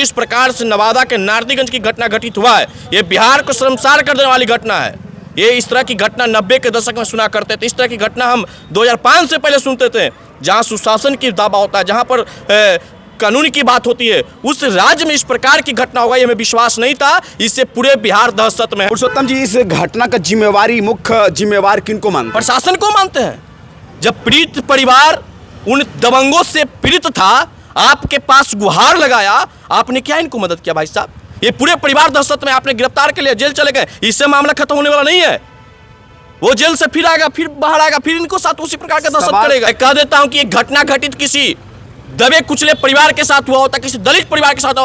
इस प्रकार से नवादा के नारदीगंज की घटना घटित हुआ है, ये बिहार को शर्मसार कर देने वाली घटना है। ये इस तरह की घटना 90 के दशक में सुना करते थे। इस तरह की घटना हम 2005 से पहले सुनते थे, जहां सुशासन की दावा होता है, जहां पर कानून की बात होती है। उस राज्य में इस प्रकार की घटना होगा ये हमें विश्वास नहीं था। इससे पूरे बिहार दहशत में है। पुरुषोत्तम जी, इस घटना का जिम्मेवारी, मुख्य जिम्मेवार किनको मानते हैं? प्रशासन को मानते हैं। जब पीड़ित परिवार उन दबंगों से पीड़ित था, आपके पास गुहार लगाया, आपने क्या इनको मदद किया भाई साहब? ये पूरे परिवार दहशत में, आपने गिरफ्तार कर लिया, जेल चले गए। इससे मामला खत्म होने वाला नहीं है। वो जेल से फिर आएगा, फिर बाहर आएगा, फिर इनको साथ उसी प्रकार का दहशत करेगा। कह देता हूं कि एक घटना घटित किसी दबे कुचले परिवार के साथ हुआ होता, किसी दलित परिवार के साथ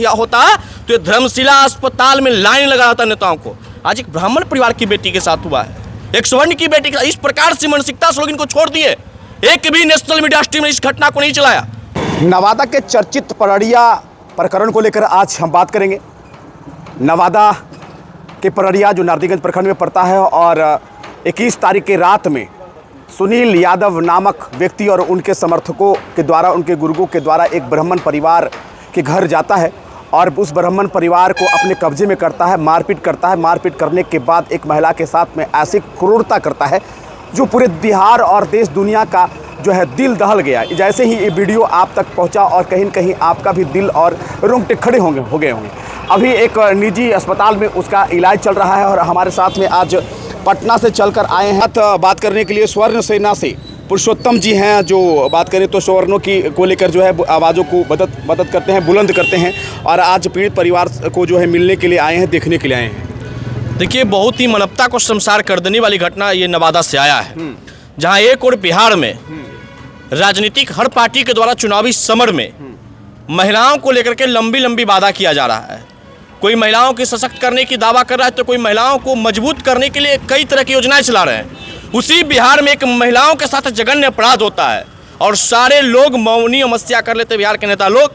होता, तो ये धर्मशिला अस्पताल में लाइन लगा होता नेताओं को। आज एक ब्राह्मण परिवार की बेटी के साथ हुआ है, एक स्वर्ण की बेटी के साथ। इस प्रकार से मानसिकता से लोग इनको छोड़ दिए। एक भी नेशनल मीडिया स्ट्रीम ने इस घटना को नहीं चलाया। नवादा के चर्चित पररिया प्रकरण को लेकर आज हम बात करेंगे। नवादा के पररिया जो नारदीगंज प्रखंड में पड़ता है, और 21 तारीख की रात में सुनील यादव नामक व्यक्ति और उनके समर्थकों के द्वारा, उनके गुर्गों के द्वारा एक ब्राह्मण परिवार के घर जाता है और उस ब्राह्मण परिवार को अपने कब्जे में करता है, मारपीट करता है। मारपीट करने के बाद एक महिला के साथ में ऐसी क्रूरता करता है जो पूरे बिहार और देश दुनिया का जो है दिल दहल गया। जैसे ही ये वीडियो आप तक पहुंचा और कहीं न कहीं आपका भी दिल और रोंगटे खड़े हो गए होंगे। अभी एक निजी अस्पताल में उसका इलाज चल रहा है और हमारे साथ में आज पटना से चलकर आए हैं बात करने के लिए स्वर्ण सेना से पुरुषोत्तम जी हैं। जो बात करें तो स्वर्णों की को लेकर जो है आवाज़ों को मदद करते हैं, बुलंद करते हैं, और आज पीड़ित परिवार को जो है मिलने के लिए आए हैं, देखने के लिए आए हैं। देखिए, बहुत ही मानवता को शर्मसार कर देने वाली घटना ये नवादा से आया है, जहां एक और बिहार में राजनीतिक हर पार्टी के द्वारा चुनावी समर में महिलाओं को लेकर के लंबी लंबी वादा किया जा रहा है। कोई महिलाओं की सशक्त करने की दावा कर रहा है, तो कोई महिलाओं को मजबूत करने के लिए कई तरह की योजनाएं चला रहे हैं। उसी बिहार में एक महिलाओं के साथ जघन्य अपराध होता है और सारे लोग मौनी समस्या कर लेते बिहार के नेता लोग।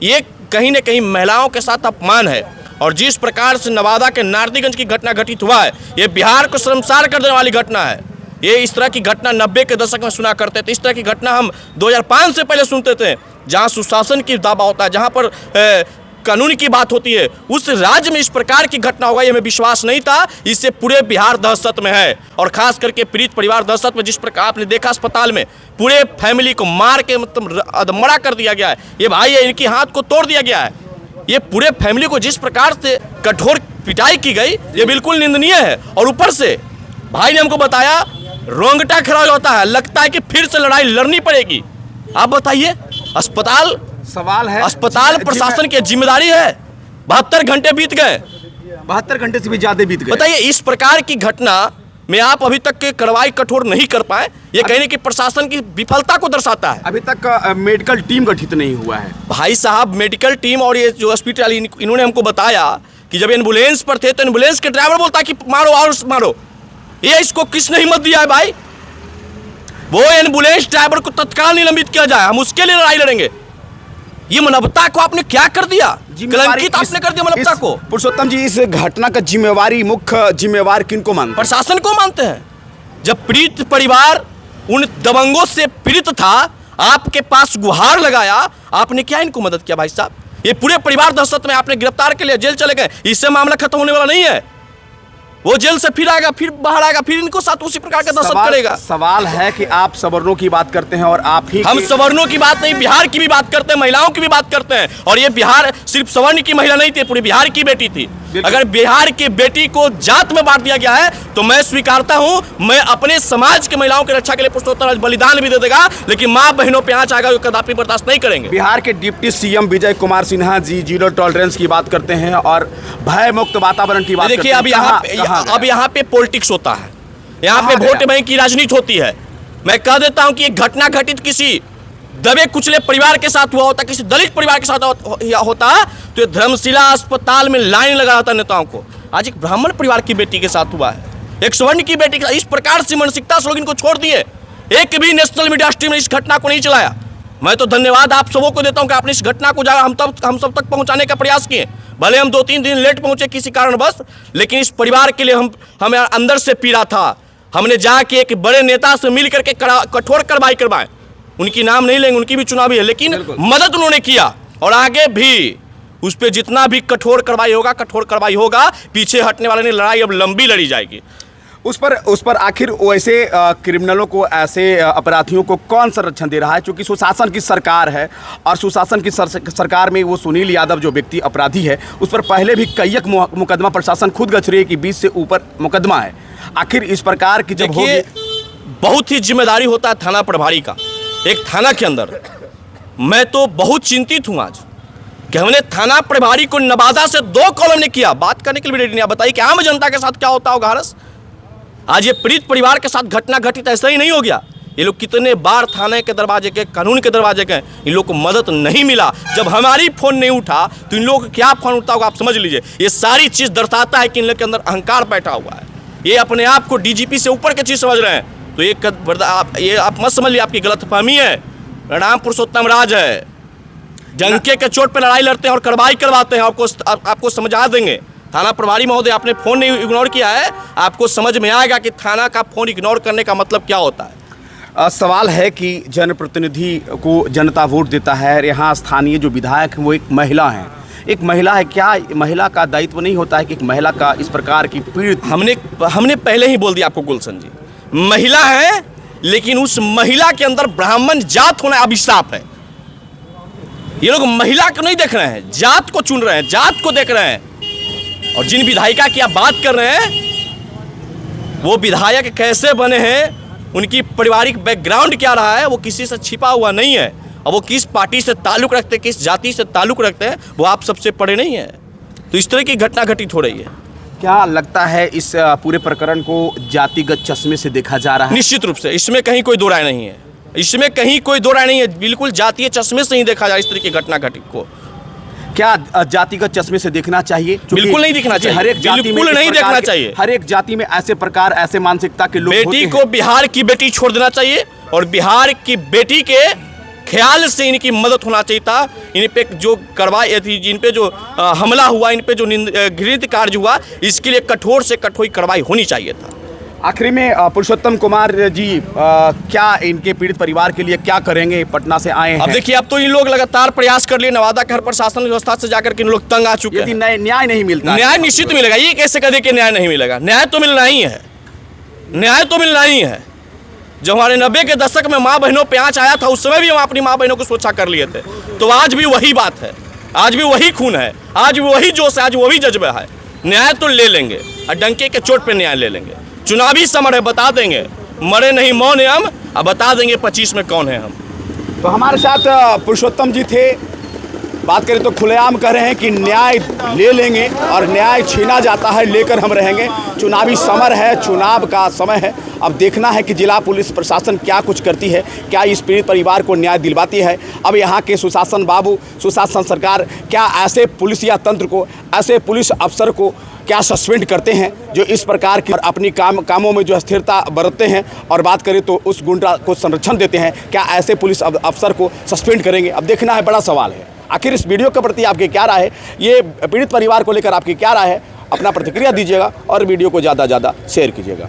ये कहीं न कहीं महिलाओं के साथ अपमान है। और जिस प्रकार से नवादा के नारदीगंज की घटना घटित हुआ है, ये बिहार को शर्मसार कर देने वाली घटना है। ये इस तरह की घटना 90 के दशक में सुना करते थे। इस तरह की घटना हम 2005 से पहले सुनते थे, जहां सुशासन की दावा होता है, जहां पर कानून की बात होती है। उस राज्य में इस प्रकार की घटना होगा ये हमें विश्वास नहीं था। इससे पूरे बिहार दहशत में है, और खास करके पीड़ित परिवार दहशत में। जिस प्रकार आपने देखा अस्पताल में पूरे फैमिली को मार के मतलब अधमरा कर दिया गया है। ये भाई है, इनकी हाथ को तोड़ दिया गया है। ये पूरे फैमिली को जिस प्रकार से कठोर पिटाई की गई, ये बिल्कुल निंदनीय है। और ऊपर से भाई ने हमको बताया, रोंगटा खड़ा हो जाता है, लगता है कि फिर से लड़ाई लड़नी पड़ेगी। आप बताइए, अस्पताल सवाल है, अस्पताल प्रशासन की जिम्मेदारी है। 72 घंटे बीत गए, 72 घंटे से भी ज्यादा बीत गए। बताइए, इस प्रकार की घटना में आप अभी तक के कार्रवाई कठोर नहीं कर पाए, ये कहने की प्रशासन की विफलता को दर्शाता है। अभी तक मेडिकल टीम गठित नहीं हुआ है। भाई साहब, मेडिकल टीम और ये जो हॉस्पिटल, इन्होंने हमको बताया कि जब एम्बुलेंस पर थे तो एम्बुलेंस के ड्राइवर बोलता कि मारो और मारो। ये इसको किसने हिम्मत दिया है भाई? वो एम्बुलेंस ड्राइवर को तत्काल निलंबित किया जाए, हम उसके लिए लड़ाई लड़ेंगे। ये मानवता को आपने क्या कर दिया? कलंकित आपने कर दिया मानवता को। पुरुषोत्तम जी, इस घटना का जिम्मेवारी, मुख्य जिम्मेवार किनको मानते हैं? प्रशासन को मानते हैं। जब पीड़ित परिवार उन दबंगों से पीड़ित था, आपके पास गुहार लगाया, आपने क्या इनको मदद किया भाई साहब? ये पूरे परिवार दहशत में, आपने गिरफ्तार कर लिया, जेल चले गए। इससे मामला खत्म होने वाला नहीं है। वो जेल से फिर आएगा, फिर बाहर आएगा, फिर इनको साथ उसी प्रकार का दहशत करेगा। सवाल है कि आप सवर्णों की बात करते हैं, और आप ही हम सवर्णों की बात नहीं, बिहार की भी बात करते हैं, महिलाओं की भी बात करते हैं। और ये बिहार सिर्फ सवर्ण की महिला नहीं थी, पूरी बिहार की बेटी थी। अगर बिहार की बेटी को जात में बांट दिया गया है, तो मैं स्वीकारता हूं, मैं अपने समाज के महिलाओं की रक्षा के लिए पुरुषोत्तम आज बलिदान भी दे देगा, लेकिन माँ बहनों पे आंच आएगा, कदापि बर्दाश्त नहीं करेंगे। बिहार के deputy CM Vijay Kumar Sinha ji zero tolerance की बात करते हैं और भय मुक्त वातावरण की बात करते हैं। देखिए, अब यहाँ पे पॉलिटिक्स होता है, यहाँ पे वोट बैंक की राजनीति होती है। मैं कह देता हूं कि एक घटना घटित किसी दबे कुचले परिवार के साथ हुआ होता, किसी दलित परिवार के साथ होता, तो ये धर्मशिला अस्पताल में लाइन लगा होता नेताओं को। आज एक ब्राह्मण परिवार की बेटी के साथ हुआ है, एक स्वर्ण की बेटी के साथ। इस प्रकार से मानसिकता से लोग इनको छोड़ दिए। एक भी नेशनल मीडिया स्ट्रीम ने इस घटना को नहीं चलाया। मैं तो धन्यवाद आप सबों को देता हूं कि आपने इस घटना को हम सब तक पहुंचाने का प्रयास किए। भले हम 2-3 दिन लेट पहुंचे किसी कारणवश, लेकिन इस परिवार के लिए हमें अंदर से पीड़ा था। हमने जाके एक बड़े नेता से मिल करके कठोर कार्रवाई करवाएं। उनकी नाम नहीं लेंगे, उनकी भी चुनावी है, लेकिन मदद उन्होंने किया। और आगे भी उस पर जितना भी कठोर कार्रवाई होगा। पीछे हटने वाले ने लड़ाई अब लंबी लड़ी जाएगी। उस पर आखिर वैसे क्रिमिनलों को, ऐसे अपराधियों को कौन संरक्षण दे रहा है? क्योंकि सुशासन की सरकार है और सुशासन की सरकार में वो सुनील यादव जो व्यक्ति अपराधी है, उस पर पहले भी कई मुकदमा प्रशासन खुद गछ रही है कि 20 से ऊपर मुकदमा है। आखिर इस प्रकार की जब होगी, बहुत ही जिम्मेदारी होता है थाना प्रभारी का। एक थाना के अंदर मैं तो बहुत चिंतित हूँ आज कि हमने थाना प्रभारी को नवादा से 2 कॉलम ने किया, बात करने के लिए भी रेडी नहीं। बताइए कि आम जनता के साथ क्या होता होगा हरस। आज ये पीड़ित परिवार के साथ घटना घटित ऐसा ही नहीं हो गया। ये लोग कितने बार थाने के दरवाजे के, कानून के दरवाजे के, इन लोग को मदद नहीं मिला। जब हमारी फोन नहीं उठा तो इन लोगों को क्या फोन उठता होगा, आप समझ लीजिए। ये सारी चीज़ दर्शाता है कि इन लोग के अंदर अहंकार बैठा हुआ है। ये अपने आप को डीजीपी से ऊपर की चीज़ समझ रहे हैं। तो ये आप मत समझ लीजिए, आपकी गलतफहमी है। राम पुरुषोत्तम राज है, डंके के चोट पर लड़ाई लड़ते हैं और कार्रवाई करवाते हैं। आपको समझा देंगे। थाना प्रभारी महोदय, आपने फ़ोन नहीं इग्नोर किया है, आपको समझ में आएगा कि थाना का फ़ोन इग्नोर करने का मतलब क्या होता है। सवाल है कि जनप्रतिनिधि को जनता वोट देता है। यहाँ स्थानीय जो विधायक हैं वो एक महिला हैं। एक महिला है, क्या महिला का दायित्व नहीं होता है कि एक महिला का इस प्रकार की पीड़ित? हमने पहले ही बोल दिया आपको गुलशन जी, महिला है, लेकिन उस महिला के अंदर ब्राह्मण जात होना अभिशाप है। ये लोग महिला को नहीं देख रहे हैं, जात को चुन रहे हैं, जात को देख रहे हैं। और जिन विधायिका की आप बात कर रहे हैं, वो विधायक कैसे बने हैं, उनकी पारिवारिक बैकग्राउंड क्या रहा है, वो किसी से छिपा हुआ नहीं है। और वो किस पार्टी से ताल्लुक़ रखते हैं, किस जाति से ताल्लुक़ रखते हैं, वो आप सबसे पड़े नहीं है। तो इस तरह की घटना घटित हो रही है। क्या लगता है इस पूरे प्रकरण को जातिगत चश्मे से देखा जा रहा है? निश्चित रूप से, इसमें कहीं कोई दो राय नहीं है। इसमें कहीं कोई दो राय नहीं है। बिल्कुल जातीय चश्मे से ही देखा जाए इस तरह की घटना घटित को। क्या जातिगत चश्मे से देखना चाहिए? बिल्कुल नहीं दिखना चाहिए। हर एक जाति में बिल्कुल नहीं देखना चाहिए। हर एक जाति में ऐसे प्रकार, ऐसे मानसिकता के लोग होते बेटी हैं। को बिहार की बेटी छोड़ देना चाहिए और बिहार की बेटी के ख्याल से इनकी मदद होना चाहिए था। इन पे जो कार्रवाई थी, जिन पे जो हमला हुआ, इन पे जो घृणित कार्य हुआ, इसके लिए कठोर से कठोर कार्रवाई होनी चाहिए था। आखिरी में पुरुषोत्तम कुमार जी क्या इनके पीड़ित परिवार के लिए क्या करेंगे? पटना से आए हैं। अब देखिए, अब तो इन लोग लगातार प्रयास कर लिए। नवादा के हर प्रशासन व्यवस्था से जाकर के इन लोग तंग आ चुके हैं। यदि न्याय नहीं मिलता, न्याय निश्चित मिलेगा। ये कैसे कहे कि न्याय नहीं मिलेगा? न्याय तो मिलना ही है, न्याय तो मिलना ही है। जब हमारे 90 के दशक में माँ बहनों पे आँच आया था, उस समय भी हम अपनी माँ बहनों को सोचा कर लिए थे। तो आज भी वही बात है, आज भी वही खून है, आज भी वही जोश है, आज वही जज्बा है। न्याय तो ले लेंगे और डंके के चोट पे न्याय ले लेंगे। चुनावी समय है, बता देंगे, मरे नहीं मौन हम, अब बता देंगे 25 में कौन है हम। तो हमारे साथ पुरुषोत्तम जी थे। बात करें तो खुलेआम कह रहे हैं कि न्याय ले लेंगे और न्याय छीना जाता है लेकर हम रहेंगे। चुनावी समर है, चुनाव का समय है। अब देखना है कि जिला पुलिस प्रशासन क्या कुछ करती है, क्या इस पीड़ित परिवार को न्याय दिलवाती है। अब यहाँ के सुशासन बाबू, सुशासन सरकार क्या ऐसे पुलिस या तंत्र को, ऐसे पुलिस अफसर को क्या सस्पेंड करते हैं जो इस प्रकार की अपनी कामों में जो स्थिरता बरतते हैं, और बात करें तो उस गुंडा को संरक्षण देते हैं, क्या ऐसे पुलिस अफसर को सस्पेंड करेंगे? अब देखना है, बड़ा सवाल है। आखिर इस वीडियो के प्रति आपकी क्या राय है? ये पीड़ित परिवार को लेकर आपकी क्या राय है? अपना प्रतिक्रिया दीजिएगा और वीडियो को ज़्यादा से ज़्यादा शेयर कीजिएगा।